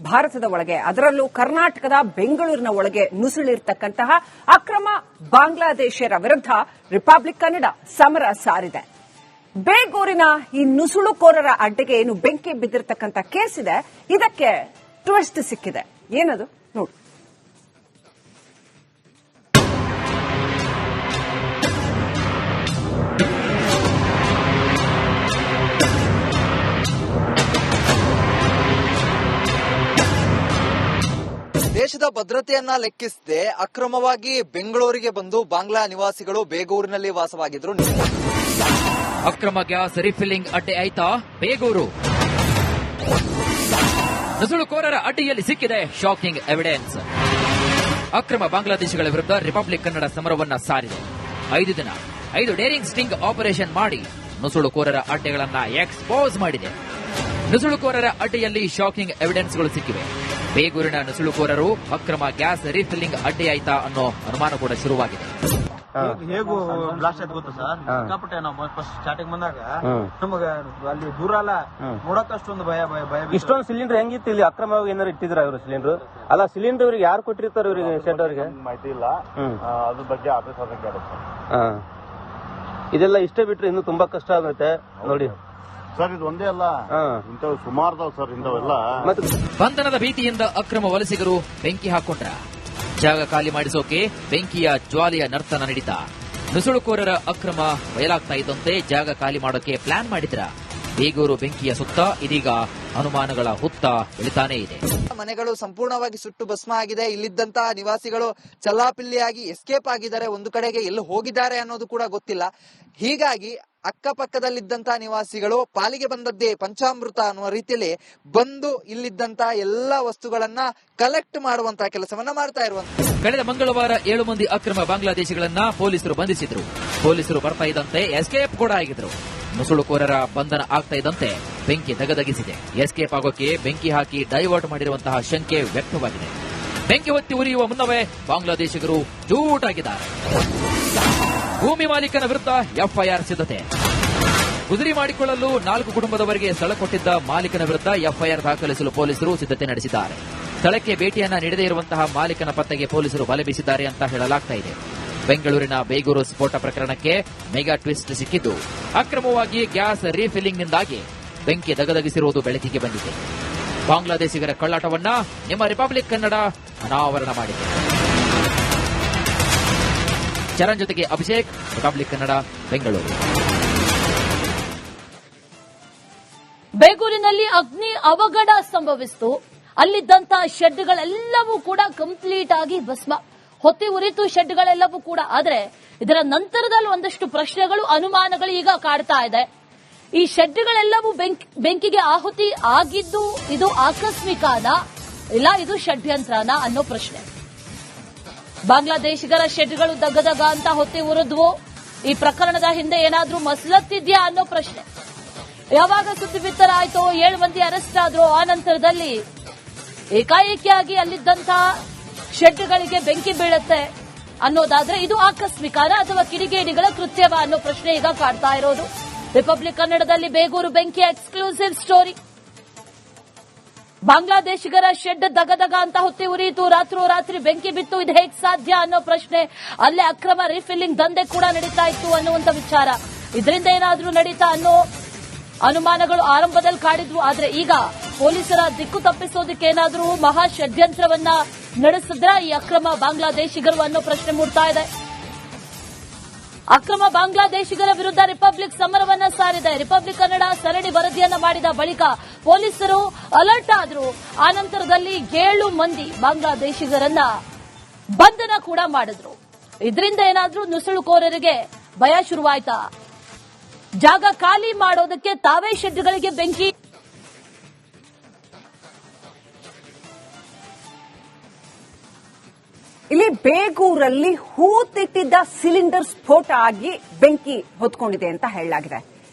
ಭಾರತದ ಒಳಗೆ, ಅದರಲ್ಲೂ ಕರ್ನಾಟಕದ ಬೆಂಗಳೂರಿನ ಒಳಗೆ ನುಸುಳಿರ್ತಕ್ಕಂತಹ ಅಕ್ರಮ ಬಾಂಗ್ಲಾದೇಶಿಯರ ವಿರುದ್ಧ ರಿಪಬ್ಲಿಕ್ ಕನ್ನಡ ಸಮರ ಸಾರಿದೆ. ಬೇಗೂರಿನ ಈ ನುಸುಳುಕೋರರ ಅಡ್ಡೆಗೆ ಏನು ಬೆಂಕಿ ಬಿದ್ದಿರತಕ್ಕಂಥ ಕೇಸ್ ಇದೆ, ಇದಕ್ಕೆ ಟ್ವಿಸ್ಟ್ ಸಿಕ್ಕಿದೆ. ಏನದು ನೋಡಿ. ದೇಶದ ಭದ್ರತೆಯನ್ನ ಲೆಕ್ಕಿಸದೆ ಅಕ್ರಮವಾಗಿ ಬೆಂಗಳೂರಿಗೆ ಬಂದು ಬಾಂಗ್ಲಾ ನಿವಾಸಿಗಳು ಬೇಗೂರಿನಲ್ಲಿ ವಾಸವಾಗಿದ್ರು. ಅಕ್ರಮ ಗ್ಯಾಸ್ ರೀಫಿಲ್ಲಿಂಗ್ ಅಡ್ಡೆ ಆಯ್ತಾ ಬೇಗೂರು. ನುಸುಳುಕೋರರ ಅಡ್ಡಿಯಲ್ಲಿ ಸಿಕ್ಕಿದೆ ಶಾಕಿಂಗ್ ಎವಿಡೆನ್ಸ್. ಅಕ್ರಮ ಬಾಂಗ್ಲಾದೇಶಿಗಳ ವಿರುದ್ಧ ರಿಪಬ್ಲಿಕ್ ಕನ್ನಡ ಸಮರವನ್ನ ಸಾರಿದೆ. 5 ದಿನ 5 ಡೇರಿಂಗ್ ಸ್ಟಿಂಗ್ ಆಪರೇಷನ್ ಮಾಡಿ ನುಸುಳುಕೋರರ ಅಡ್ಡೆಗಳನ್ನ ಎಕ್ಸ್ಪೋಸ್ ಮಾಡಿದೆ. ನುಸುಳುಕೋರರ ಅಡ್ಡೆಯಲ್ಲಿ ಶಾಕಿಂಗ್ ಎವಿಡೆನ್ಸ್ಗಳು ಸಿಕ್ಕಿವೆ. ಬೇಗೂರಿನ ನುಸುಳುಕೋರರು ಅಕ್ರಮ ಗ್ಯಾಸ್ ರೀಫಿಲ್ಲಿಂಗ್ ಅಡ್ಡೆಯಾಯ್ತಾ ಅನ್ನೋ ಅನುಮಾನ ಕೂಡ ಶುರುವಾಗಿದೆ. ಹೇಗೂ ಬ್ಲಾಸ್ಟ್ ಆಯ್ತು ಗೊತ್ತಾ ಸರ್? ಸಿಕ್ಕಾಪಟ್ಟೆ ನಾವು ಫಸ್ಟ್ ಸ್ಟಾರ್ಟಿಂಗ್ ಬಂದಾಗ ನಮಗ ಅಲ್ಲಿ ದೂರ ಅಲ್ಲ ನೋಡಕ್ ಅಷ್ಟೊಂದು ಭಯ. ಇಷ್ಟೊಂದು ಸಿಲಿಂಡರ್ ಹೆಂಗಿತ್ತು ಇಲ್ಲಿ? ಅಕ್ರಮವಾಗಿ ಏನಾರು ಇಟ್ಟಿದ್ರ ಇವರು ಸಿಲಿಂಡರ್? ಅಲ್ಲ, ಸಿಲಿಂಡರ್ ಇವ್ರಿಗೆ ಯಾರು ಕೊಟ್ಟಿರ್ತಾರ? ಇವರಿಗೆ ಶೆಡ್ ಅವರಿಗೆ ಮಾಹಿತಿ ಇಲ್ಲ, ಅದ್ರ ಬಗ್ಗೆ ಆಫೀಸರ್. ಇದೆಲ್ಲ ಇಷ್ಟೇ ಬಿಟ್ರೆ ಇನ್ನು ತುಂಬಾ ಕಷ್ಟ ಆಗುತ್ತೆ ನೋಡಿ ಸರ್. ಇದು ಒಂದೇ ಅಲ್ಲ, ಇಂಥವು ಸುಮಾರು ಸರ್ ಇಂಥವೆಲ್ಲ. ಬಂಧನದ ಭೀತಿಯಿಂದ ಅಕ್ರಮ ವಲಸಿಗರು ಬೆಂಕಿ ಹಾಕೊಂಡ್ರ. ಜಾಗ ಖಾಲಿ ಮಾಡಿಸೋಕೆ ಬೆಂಕಿಯ ಜ್ವಾಲೆಯ ನರ್ತನ ನಡೀತ. ನುಸುಳುಕೋರರ ಅಕ್ರಮ ಬಯಲಾಗ್ತಾ ಇದ್ದಂತೆ ಜಾಗ ಖಾಲಿ ಮಾಡೋಕೆ ಪ್ಲಾನ್ ಮಾಡಿದ್ರ. ಬೇಗೂರು ಬೆಂಕಿಯ ಸುತ್ತ ಇದೀಗ ಅನುಮಾನಗಳ ಹುತ್ತ ಬೆಳಿತಾನೇ ಇದೆ. ಮನೆಗಳು ಸಂಪೂರ್ಣವಾಗಿ ಸುಟ್ಟು ಭಸ್ಮ ಆಗಿದೆ. ಇಲ್ಲಿದ್ದಂತಹ ನಿವಾಸಿಗಳು ಚಲ್ಲಾಪಿಲ್ಲಿಯಾಗಿ ಎಸ್ಕೇಪ್ ಆಗಿದ್ದಾರೆ. ಒಂದು ಕಡೆಗೆ ಎಲ್ಲಿ ಹೋಗಿದ್ದಾರೆ ಅನ್ನೋದು ಕೂಡ ಗೊತ್ತಿಲ್ಲ. ಹೀಗಾಗಿ ಅಕ್ಕಪಕ್ಕದಲ್ಲಿದ್ದಂತಹ ನಿವಾಸಿಗಳು ಪಾಲಿಗೆ ಬಂದದ್ದೇ ಪಂಚಾಮೃತ ಅನ್ನುವ ರೀತಿಯಲ್ಲಿ ಬಂದು ಇಲ್ಲಿದ್ದಂತಹ ಎಲ್ಲಾ ವಸ್ತುಗಳನ್ನ ಕಲೆಕ್ಟ್ ಮಾಡುವಂತಹ ಕೆಲಸವನ್ನ ಮಾಡ್ತಾ ಇರುವಂತ. ಕಳೆದ ಮಂಗಳವಾರ 7 ಮಂದಿ ಅಕ್ರಮ ಬಾಂಗ್ಲಾದೇಶಿಗಳನ್ನ ಪೊಲೀಸರು ಬಂಧಿಸಿದ್ರು. ಪೊಲೀಸರು ಬರ್ತಾ ಇದ್ದಂತೆ ಎಸ್ಕೇಪ್ ಕೂಡ ಆಗಿದ್ರು. ನುಸುಳುಕೋರರ ಬಂಧನ ಆಗ್ತಾ ಇದ್ದಂತೆ ಬೆಂಕಿ ದಗದಗಿಸಿದೆ. ಎಸ್ಕೇಪ್ ಆಗೋಕೆ ಬೆಂಕಿ ಹಾಕಿ ಡೈವರ್ಟ್ ಮಾಡಿರುವಂತಹ ಶಂಕೆ ವ್ಯಕ್ತವಾಗಿದೆ. ಬೆಂಕಿ ಹೊತ್ತಿ ಉರಿಯುವ ಮುನ್ನವೇ ಬಾಂಗ್ಲಾದೇಶಿಗರು ಜೂಟಾಗಿದ್ದಾರೆ. ಭೂಮಿ ಮಾಲೀಕನ ವಿರುದ್ಧ ಎಫ್ಐಆರ್ ಸಿದ್ಧತೆ. ಗುಜರಿ ಮಾಡಿಕೊಳ್ಳಲು 4 ಕುಟುಂಬದವರಿಗೆ ಸ್ಥಳ ಕೊಟ್ಟಿದ್ದ ಮಾಲೀಕನ ವಿರುದ್ಧ ಎಫ್ಐಆರ್ ದಾಖಲಿಸಲು ಪೊಲೀಸರು ಸಿದ್ಧತೆ ನಡೆಸಿದ್ದಾರೆ. ಸ್ಥಳಕ್ಕೆ ಭೇಟಿಯನ್ನ ನೀಡದೇ ಇರುವಂತಹ ಮಾಲೀಕನ ಪತ್ತೆಗೆ ಪೊಲೀಸರು ಬಲೆ ಬೀಸಿದ್ದಾರೆ ಅಂತ ಹೇಳಲಾಗ್ತಾ ಇದೆ. ಬೆಂಗಳೂರಿನ ಬೇಗೂರು ಸ್ಫೋಟ ಪ್ರಕರಣಕ್ಕೆ ಮೆಗಾ ಟ್ವಿಸ್ಟ್ ಸಿಕ್ಕಿದ್ದು, ಅಕ್ರಮವಾಗಿ ಗ್ಯಾಸ್ ರೀಫಿಲ್ಲಿಂಗ್ನಿಂದಾಗಿ ಬೆಂಕಿ ದಗದಗಿಸಿರುವುದು ಬೆಳಕಿಗೆ ಬಂದಿದೆ. ಬಾಂಗ್ಲಾದೇಶಿಗರ ಕಳ್ಳಾಟವನ್ನ ನಿಮ್ಮ ರಿಪಬ್ಲಿಕ್ ಕನ್ನಡ ಅನಾವರಣ ಮಾಡಿದೆ. ಚರಣ್ ಜೊತೆಗೆ ಅಭಿಷೇಕ್, ರಿಪಬ್ಲಿಕ್ ಕನ್ನಡ, ಬೆಂಗಳೂರು. ಬೇಗೂರಿನಲ್ಲಿ ಅಗ್ನಿ ಅವಘಡ ಸಂಭವಿಸಿತು. ಅಲ್ಲಿದ್ದಂತಹ ಶೆಡ್ಗಳೆಲ್ಲವೂ ಕೂಡ ಕಂಪ್ಲೀಟ್ ಆಗಿ ಭಸ್ಮ ಹೊತ್ತಿ ಉರಿತು. ಶೆಡ್ಗಳೆಲ್ಲವೂ ಕೂಡ. ಆದರೆ ಇದರ ನಂತರದಲ್ಲಿ ಒಂದಷ್ಟು ಪ್ರಶ್ನೆಗಳು, ಅನುಮಾನಗಳು ಈಗ ಕಾಡ್ತಾ ಇದೆ. ಈ ಶೆಡ್ಗಳೆಲ್ಲವೂ ಬೆಂಕಿಗೆ ಆಹುತಿ ಆಗಿದ್ದು ಇದು ಆಕಸ್ಮಿಕನಾ ಇಲ್ಲ ಇದು ಷಡ್ಯಂತ್ರನಾ ಅನ್ನೋ ಪ್ರಶ್ನೆ. ಬಾಂಗ್ಲಾದೇಶಿಗರ ಶೆಡ್ಗಳು ದಗದಗ ಅಂತ ಹೊತ್ತಿ ಉರಿದ್ವು. ಈ ಪ್ರಕರಣದ ಹಿಂದೆ ಏನಾದ್ರೂ ಮಸಲತ್ತಿದ್ಯಾ ಅನ್ನೋ ಪ್ರಶ್ನೆ. ಯಾವಾಗ ಸುದ್ದಿ ಬಿತ್ತರ ಆಯ್ತೋ 7 ಮಂದಿ ಅರೆಸ್ಟ್ ಆದ್ರು. ಆ ನಂತರದಲ್ಲಿ ಏಕಾಏಕಿಯಾಗಿ ಅಲ್ಲಿದ್ದಂತಹ ಶೆಡ್ಗಳಿಗೆ ಬೆಂಕಿ ಬೀಳುತ್ತೆ ಅನ್ನೋದಾದ್ರೆ ಇದು ಆಕಸ್ಮಿಕನ ಅಥವಾ ಕಿಡಿಗೇಡಿಗಳ ಕೃತ್ಯವ ಅನ್ನೋ ಪ್ರಶ್ನೆ ಈಗ ಕಾಡ್ತಾ ಇರೋದು. ರಿಪಬ್ಲಿಕ್ ಕನ್ನಡದಲ್ಲಿ ಬೇಗೂರು ಬೆಂಕಿ ಎಕ್ಸ್ಕ್ಲೂಸಿವ್ ಸ್ಟೋರಿ. ಬಾಂಗ್ಲಾದೇಶಿಗರ ಶೆಡ್ ದಗದಗ ಅಂತ ಹೊತ್ತಿ ಉರಿಯಿತು. ರಾತ್ರೋರಾತ್ರಿ ಬೆಂಕಿ ಬಿತ್ತು. ಇದು ಹೇಗೆ ಸಾಧ್ಯ ಅನ್ನೋ ಪ್ರಶ್ನೆ. ಅಲ್ಲೇ ಅಕ್ರಮ ರೀಫಿಲ್ಲಿಂಗ್ ದಂಧೆ ಕೂಡ ನಡೀತಾ ಇತ್ತು ಅನ್ನುವಂತ ವಿಚಾರ. ಇದರಿಂದ ಏನಾದ್ರೂ ನಡೀತಾ ಅನ್ನೋ ಅನುಮಾನಗಳು ಆರಂಭದಲ್ಲಿ ಕಾಡಿದ್ವು. ಆದ್ರೆ ಈಗ ಪೊಲೀಸರ ದಿಕ್ಕು ತಪ್ಪಿಸೋದಕ್ಕೆ ಏನಾದ್ರೂ ಮಹಾ ಷಡ್ಯಂತ್ರವನ್ನ ನಡೆಸಿದ್ರ ಈ ಅಕ್ರಮ ಬಾಂಗ್ಲಾದೇಶಿಗರು ಅನ್ನೋ ಪ್ರಶ್ನೆ ಮೂಡ್ತಾ ಇದೆ. ಅಕ್ರಮ ಬಾಂಗ್ಲಾದೇಶಿಗರ ವಿರುದ್ಧ ರಿಪಬ್ಲಿಕ್ ಸಮರವನ್ನ ಸಾರಿದೆ. ರಿಪಬ್ಲಿಕ್ ಕನ್ನಡ ಸರಣಿ ವರದಿಯನ್ನ ಮಾಡಿದ ಬಳಿಕ ಪೊಲೀಸರು ಅಲರ್ಟ್ ಆದ್ರು. ಆನಂತರದಲ್ಲಿ 7 ಮಂದಿ ಬಾಂಗ್ಲಾದೇಶಿಗರನ್ನ ಬಂಧನ ಕೂಡ ಮಾಡಿದ್ರು. ಇದರಿಂದ ಏನಾದ್ರೂ ನುಸುಳುಕೋರರಿಗೆ ಭಯ ಶುರುವಾಯ್ತಾ? ಜಾಗ ಖಾಲಿ ಮಾಡೋದಕ್ಕೆ ತಾವೇ ಶೆಡ್ಗಳಿಗೆ ಬೆಂಕಿ. ಇಲ್ಲಿ ಬೇಗೂರಲ್ಲಿ ಹೂತಿಟ್ಟಿದ್ದ ಸಿಲಿಂಡರ್ ಸ್ಫೋಟ ಆಗಿ ಬೆಂಕಿ ಹೊತ್ಕೊಂಡಿದೆ ಅಂತ ಹೇಳಲಾಗಿದೆ.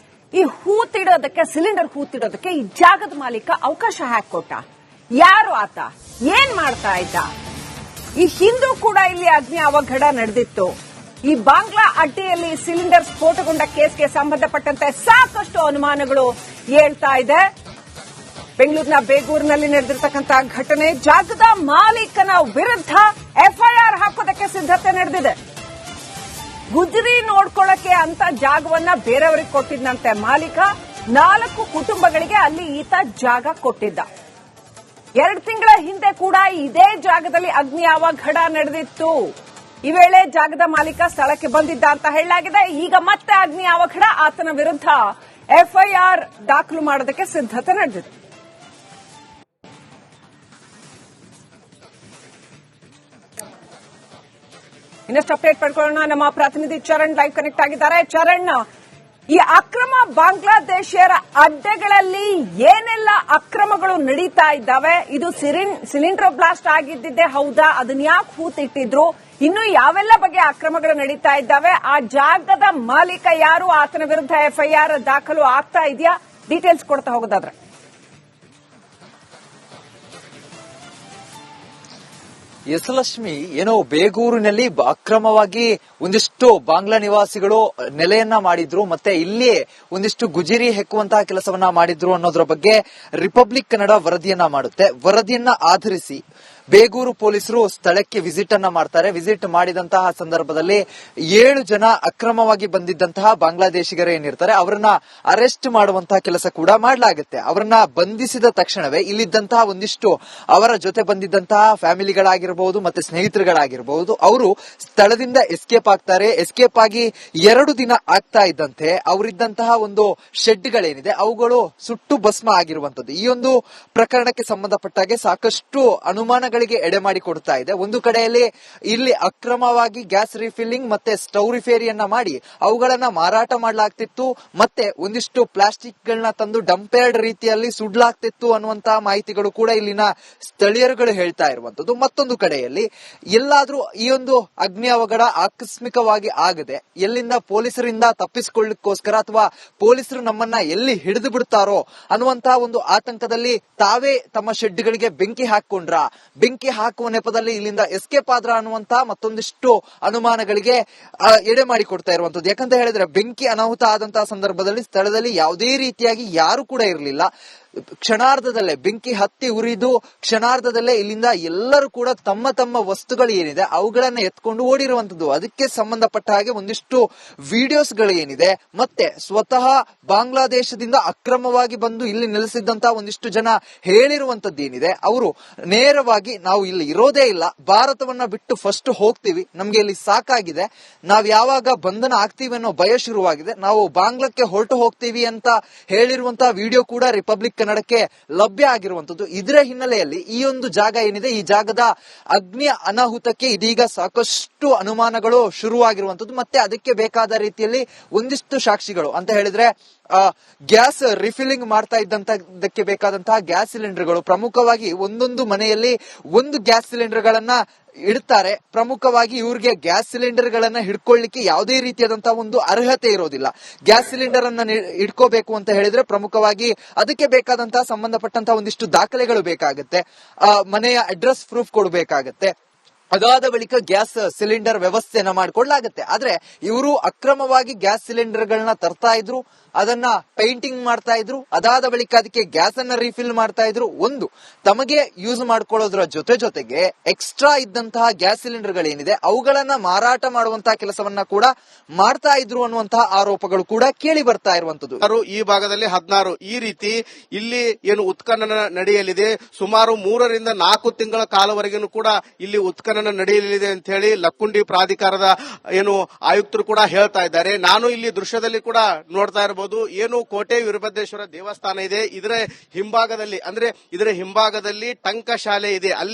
ಈ ಸಿಲಿಂಡರ್ ಹೂತಿಡೋದಕ್ಕೆ ಈ ಜಾಗದ ಮಾಲೀಕ ಅವಕಾಶ ಹಾಕೊಟ್ಟ. ಯಾರು ಆತ? ಏನ್ ಮಾಡ್ತಾ ಇದ್ದ? ಈ ಹಿಂದೂ ಕೂಡ ಇಲ್ಲಿ ಅಗ್ನಿ ಅವಘಡ ನಡೆದಿತ್ತು. ಈ ಬಾಂಗ್ಲಾ ಅಡ್ಡೆಯಲ್ಲಿ ಸಿಲಿಂಡರ್ ಸ್ಫೋಟಗೊಂಡ ಕೇಸ್ಗೆ ಸಂಬಂಧಪಟ್ಟಂತೆ ಸಾಕಷ್ಟು ಅನುಮಾನಗಳು ಏಳ್ತಾ ಇದೆ. ಬೆಂಗಳೂರಿನ ಬೇಗೂರಿನಲ್ಲಿ ನಡೆದಿರ್ತಕ್ಕಂಥ ಘಟನೆ. ಜಾಗದ ಮಾಲೀಕನ ವಿರುದ್ಧ ಎಫ್ಐಆರ್ ಹಾಕೋದಕ್ಕೆ ಸಿದ್ಧತೆ ನಡೆದಿದೆ. ಗುಜರಿ ನೋಡ್ಕೊಳ್ಳಕ್ಕೆ ಅಂತ ಜಾಗವನ್ನ ಬೇರೆಯವರಿಗೆ ಕೊಟ್ಟಿದ್ದಂತೆ ಮಾಲೀಕ. 4 ಕುಟುಂಬಗಳಿಗೆ ಅಲ್ಲಿ ಈತ ಜಾಗ ಕೊಟ್ಟಿದ್ದ. 2 ತಿಂಗಳ ಹಿಂದೆ ಕೂಡ ಇದೇ ಜಾಗದಲ್ಲಿ ಅಗ್ನಿ ಅವಘಡ ನಡೆದಿತ್ತು. ಈ ವೇಳೆ ಜಾಗದ ಮಾಲೀಕ ಸ್ಥಳಕ್ಕೆ ಬಂದಿದ್ದ ಅಂತ ಹೇಳಲಾಗಿದೆ. ಈಗ ಮತ್ತೆ ಅಗ್ನಿ ಅವಘಡ, ಆತನ ವಿರುದ್ಧ ಎಫ್ಐಆರ್ ದಾಖಲು ಮಾಡೋದಕ್ಕೆ ಸಿದ್ಧತೆ ನಡೆದಿದೆ. ಇನ್ನಷ್ಟು ಅಪ್ಡೇಟ್ ಪಡ್ಕೊಳ್ಳೋಣ. ನಮ್ಮ ಪ್ರತಿನಿಧಿ ಚರಣ್ ಲೈವ್ ಕನೆಕ್ಟ್ ಆಗಿದ್ದಾರೆ. ಚರಣ್, ಈ ಅಕ್ರಮ ಬಾಂಗ್ಲಾದೇಶಿಯರ ಅಡ್ಡೆಗಳಲ್ಲಿ ಏನೆಲ್ಲ ಅಕ್ರಮಗಳು ನಡೀತಾ ಇದ್ದಾವೆ? ಇದು ಸಿಲಿಂಡರ್ ಬ್ಲಾಸ್ಟ್ ಆಗಿದ್ದಿದ್ದೇ ಹೌದಾ? ಅದನ್ನ ಯಾಕೆ ಹೂತಿಟ್ಟಿದ್ರು? ಇನ್ನು ಯಾವೆಲ್ಲ ಬಗೆಯ ಅಕ್ರಮಗಳು ನಡೀತಾ ಇದ್ದಾವೆ? ಆ ಜಾಗದ ಮಾಲೀಕ ಯಾರು? ಆತನ ವಿರುದ್ಧ ಎಫ್ಐಆರ್ ದಾಖಲು ಆಗ್ತಾ ಇದೆಯಾ? ಡೀಟೇಲ್ಸ್ ಕೊಡ್ತಾ ಹೋಗೋದಾದ್ರೆ. ಯಶಲಕ್ಷ್ಮಿ, ಏನೋ ಬೇಗೂರಿನಲ್ಲಿ ಅಕ್ರಮವಾಗಿ ಒಂದಿಷ್ಟು ಬಾಂಗ್ಲಾ ನಿವಾಸಿಗಳು ನೆಲೆಯನ್ನ ಮಾಡಿದ್ರು, ಮತ್ತೆ ಇಲ್ಲಿ ಒಂದಿಷ್ಟು ಗುಜಿರಿ ಹೆಕ್ಕುವಂತಹ ಕೆಲಸವನ್ನ ಮಾಡಿದ್ರು ಅನ್ನೋದ್ರ ಬಗ್ಗೆ ರಿಪಬ್ಲಿಕ್ ಕನ್ನಡ ವರದಿಯನ್ನ ಮಾಡುತ್ತೆ. ವರದಿಯನ್ನ ಆಧರಿಸಿ ಬೇಗೂರು ಪೊಲೀಸರು ಸ್ಥಳಕ್ಕೆ ವಿಸಿಟ್ ಅನ್ನ ಮಾಡ್ತಾರೆ. ವಿಸಿಟ್ ಮಾಡಿದಂತಹ ಸಂದರ್ಭದಲ್ಲಿ 7 ಜನ ಅಕ್ರಮವಾಗಿ ಬಂದಿದ್ದಂತಹ ಬಾಂಗ್ಲಾದೇಶಿಗರು ಏನಿರ್ತಾರೆ ಅವರನ್ನ ಅರೆಸ್ಟ್ ಮಾಡುವಂತಹ ಕೆಲಸ ಕೂಡ ಮಾಡಲಾಗುತ್ತೆ. ಅವರನ್ನ ಬಂಧಿಸಿದ ತಕ್ಷಣವೇ ಇಲ್ಲಿದ್ದಂತಹ ಒಂದಿಷ್ಟು ಅವರ ಜೊತೆ ಬಂದಿದ್ದಂತಹ ಫ್ಯಾಮಿಲಿಗಳಾಗಿರಬಹುದು ಮತ್ತೆ ಸ್ನೇಹಿತರುಗಳಾಗಿರಬಹುದು, ಅವರು ಸ್ಥಳದಿಂದ ಎಸ್ಕೇಪ್ ಆಗ್ತಾರೆ. ಎಸ್ಕೇಪ್ ಆಗಿ 2 ದಿನ ಆಗ್ತಾ ಇದ್ದಂತೆ ಅವರಿದ್ದಂತಹ ಒಂದು ಶೆಡ್ಗಳೇನಿದೆ ಅವುಗಳು ಸುಟ್ಟು ಭಸ್ಮ ಆಗಿರುವಂತದ್ದು ಈ ಒಂದು ಪ್ರಕರಣಕ್ಕೆ ಸಂಬಂಧಪಟ್ಟಾಗೆ ಸಾಕಷ್ಟು ಅನುಮಾನಗಳಿಗೆ ಎಡೆ ಮಾಡಿ ಕೊಡ್ತಾ ಇದೆ. ಒಂದು ಕಡೆಯಲ್ಲಿ ಇಲ್ಲಿ ಅಕ್ರಮವಾಗಿ ಗ್ಯಾಸ್ ರಿಫಿಲ್ಲಿಂಗ್ ಮತ್ತೆ ಸ್ಟವ್ ರಿಪೇರಿಯನ್ನ ಮಾಡಿ ಅವುಗಳನ್ನ ಮಾರಾಟ ಮಾಡಲಾಗ್ತಿತ್ತು, ಮತ್ತೆ ಒಂದಿಷ್ಟು ಪ್ಲಾಸ್ಟಿಕ್ ಗಳನ್ನ ತಂದು ಡಂಪೇರ್ಡ್ ರೀತಿಯಲ್ಲಿ ಸುಡ್ಲಾಗ್ತಿತ್ತು ಅನ್ನುವಂತಹ ಮಾಹಿತಿಗಳು ಕೂಡ ಇಲ್ಲಿನ ಸ್ಥಳೀಯರುಗಳು ಹೇಳ್ತಾ ಇರುವಂತದ್ದು. ಮತ್ತೊಂದು ಕಡೆಯಲ್ಲಿ ಎಲ್ಲಾದ್ರೂ ಈ ಒಂದು ಅಗ್ನಿ ಅವಘಡ ಆಕಸ್ಮಿಕವಾಗಿ ಆಗದೆ ಎಲ್ಲಿಂದ ಪೊಲೀಸರಿಂದ ತಪ್ಪಿಸಿಕೊಳ್ಳಿಕ್ಕೋಸ್ಕರ ಅಥವಾ ಪೊಲೀಸರು ನಮ್ಮನ್ನ ಎಲ್ಲಿ ಹಿಡಿದು ಬಿಡ್ತಾರೋ ಅನ್ನುವಂತಹ ಒಂದು ಆತಂಕದಲ್ಲಿ ತಾವೇ ತಮ್ಮ ಶೆಡ್ಗಳಿಗೆ ಬೆಂಕಿ ಹಾಕೊಂಡ್ರ, ಬೆಂಕಿ ಹಾಕುವ ನೆಪದಲ್ಲಿ ಇಲ್ಲಿಂದ ಎಸ್ಕೇಪ್ ಆದ್ರ ಅನ್ನುವಂತಹ ಮತ್ತೊಂದಿಷ್ಟು ಅನುಮಾನಗಳಿಗೆ ಎಡೆ ಮಾಡಿ ಕೊಡ್ತಾ ಇರುವಂತದ್ದು. ಯಾಕಂತ ಹೇಳಿದ್ರೆ ಬೆಂಕಿ ಅನಾಹುತ ಆದಂತಹ ಸಂದರ್ಭದಲ್ಲಿ ಸ್ಥಳದಲ್ಲಿ ಯಾವುದೇ ರೀತಿಯಾಗಿ ಯಾರು ಕೂಡ ಇರಲಿಲ್ಲ. ಕ್ಷಣಾರ್ಧದಲ್ಲೇ ಬೆಂಕಿ ಹತ್ತಿ ಉರಿದು ಕ್ಷಣಾರ್ಧದಲ್ಲೇ ಇಲ್ಲಿಂದ ಎಲ್ಲರೂ ಕೂಡ ತಮ್ಮ ತಮ್ಮ ವಸ್ತುಗಳು ಏನಿದೆ ಅವುಗಳನ್ನ ಎತ್ಕೊಂಡು ಓಡಿರುವಂತದ್ದು. ಅದಕ್ಕೆ ಸಂಬಂಧಪಟ್ಟ ಹಾಗೆ ಒಂದಿಷ್ಟು ವಿಡಿಯೋಸ್ಗಳು ಏನಿದೆ ಮತ್ತೆ ಸ್ವತಃ ಬಾಂಗ್ಲಾದೇಶದಿಂದ ಅಕ್ರಮವಾಗಿ ಬಂದು ಇಲ್ಲಿ ನೆಲೆಸಿದ್ದಂತಹ ಒಂದಿಷ್ಟು ಜನ ಹೇಳಿರುವಂತದ್ದು ಏನಿದೆ, ಅವರು ನೇರವಾಗಿ ನಾವು ಇಲ್ಲಿ ಇರೋದೇ ಇಲ್ಲ, ಭಾರತವನ್ನ ಬಿಟ್ಟು ಫಸ್ಟ್ ಹೋಗ್ತೀವಿ, ನಮ್ಗೆ ಇಲ್ಲಿ ಸಾಕಾಗಿದೆ, ನಾವ್ ಯಾವಾಗ ಬಂಧನ ಆಗ್ತೀವಿ ಅನ್ನೋ ಭಯ ಶುರುವಾಗಿದೆ, ನಾವು ಬಾಂಗ್ಲಾಕ್ಕೆ ಹೊರಟು ಹೋಗ್ತೀವಿ ಅಂತ ಹೇಳಿರುವಂತಹ ವಿಡಿಯೋ ಕೂಡ ರಿಪಬ್ಲಿಕ್ ಕನ್ನಡಕ್ಕೆ ಲಭ್ಯ ಆಗಿರುವಂತದ್ದು. ಇದರ ಹಿನ್ನೆಲೆಯಲ್ಲಿ ಈ ಒಂದು ಜಾಗ ಏನಿದೆ ಈ ಜಾಗದ ಅಗ್ನಿ ಅನಾಹುತಕ್ಕೆ ಇದೀಗ ಸಾಕಷ್ಟು ಅನುಮಾನಗಳು ಶುರುವಾಗಿರುವಂತದ್ದು. ಮತ್ತೆ ಅದಕ್ಕೆ ಬೇಕಾದ ರೀತಿಯಲ್ಲಿ ಒಂದಿಷ್ಟು ಸಾಕ್ಷಿಗಳು ಅಂತ ಹೇಳಿದ್ರೆ ಗ್ಯಾಸ್ ರಿಫಿಲ್ಲಿಂಗ್ ಮಾಡ್ತಾ ಇದ್ದಂತದಕ್ಕೆ ಬೇಕಾದಂತಹ ಗ್ಯಾಸ್ ಸಿಲಿಂಡರ್ಗಳು, ಪ್ರಮುಖವಾಗಿ ಒಂದೊಂದು ಮನೆಯಲ್ಲಿ 1 ಗ್ಯಾಸ್ ಸಿಲಿಂಡರ್ ಗಳನ್ನ ಇಡ್ತಾರೆ. ಪ್ರಮುಖವಾಗಿ ಇವ್ರಿಗೆ ಗ್ಯಾಸ್ ಸಿಲಿಂಡರ್ ಗಳನ್ನ ಹಿಡ್ಕೊಳ್ಳಿಕ್ಕೆ ಯಾವುದೇ ರೀತಿಯಾದಂತಹ ಒಂದು ಅರ್ಹತೆ ಇರೋದಿಲ್ಲ. ಗ್ಯಾಸ್ ಸಿಲಿಂಡರ್ ಅನ್ನ ಇಟ್ಕೋಬೇಕು ಅಂತ ಹೇಳಿದ್ರೆ ಪ್ರಮುಖವಾಗಿ ಅದಕ್ಕೆ ಬೇಕಾದಂತಹ ಸಂಬಂಧಪಟ್ಟಂತಹ ಒಂದಿಷ್ಟು ದಾಖಲೆಗಳು ಬೇಕಾಗುತ್ತೆ, ಮನೆಯ ಅಡ್ರೆಸ್ ಪ್ರೂಫ್ ಕೊಡಬೇಕಾಗತ್ತೆ. ಅದಾದ ಬಳಿಕ ಗ್ಯಾಸ್ ಸಿಲಿಂಡರ್ ವ್ಯವಸ್ಥೆಯನ್ನ ಮಾಡಿಕೊಳ್ಳಲಾಗುತ್ತೆ. ಆದ್ರೆ ಇವರು ಅಕ್ರಮವಾಗಿ ಗ್ಯಾಸ್ ಸಿಲಿಂಡರ್ ಗಳನ್ನ ತರ್ತಾ ಇದ್ರು, ಅದನ್ನ ಪೇಂಟಿಂಗ್ ಮಾಡ್ತಾ ಇದ್ರು, ಅದಾದ ಬಳಿಕ ಅದಕ್ಕೆ ಗ್ಯಾಸ್ ಅನ್ನ ರೀಫಿಲ್ ಮಾಡ್ತಾ ಇದ್ರು. ಒಂದು ತಮಗೆ ಯೂಸ್ ಮಾಡ್ಕೊಳ್ಳೋದ್ರ ಜೊತೆಗೆ ಎಕ್ಸ್ಟ್ರಾ ಇದ್ದಂತಹ ಗ್ಯಾಸ್ ಸಿಲಿಂಡರ್ ಗಳೇನಿದೆ ಅವುಗಳನ್ನ ಮಾರಾಟ ಮಾಡುವಂತಹ ಕೆಲಸವನ್ನ ಕೂಡ ಮಾಡ್ತಾ ಇದ್ರು ಅನ್ನುವಂತಹ ಆರೋಪಗಳು ಕೂಡ ಕೇಳಿ ಬರ್ತಾ ಇರುವಂತದ್ದು. ಈ ಭಾಗದಲ್ಲಿ 16 ಈ ರೀತಿ ಇಲ್ಲಿ ಏನು ಉತ್ಖನನ ನಡೆಯಲಿದೆ. ಸುಮಾರು 3 ರಿಂದ 4 ತಿಂಗಳ ಕಾಲವರೆಗೂ ಕೂಡ ಇಲ್ಲಿ ಉತ್ಖನನ ನಡೆಯಲಿದೆ ಅಂತ ಹೇಳಿ ಲಕ್ಕುಂಡಿ ಪ್ರಾಧಿಕಾರದ ಏನು ಆಯುಕ್ತರು ಕೂಡ ಹೇಳ್ತಾ ಇದ್ದಾರೆ. ನಾನು ಇಲ್ಲಿ ದೃಶ್ಯದಲ್ಲಿ ಕೂಡ ನೋಡ್ತಾ ಇರಬಹುದು, ಏನು ಕೋಟೆ ವೀರಭದ್ರೇಶ್ವರ ದೇವಸ್ಥಾನ ಇದೆ, ಇದರ ಹಿಂಭಾಗದಲ್ಲಿ ಟಂಕ ಶಾಲೆ ಇದೆ. ಅಲ್ಲಿ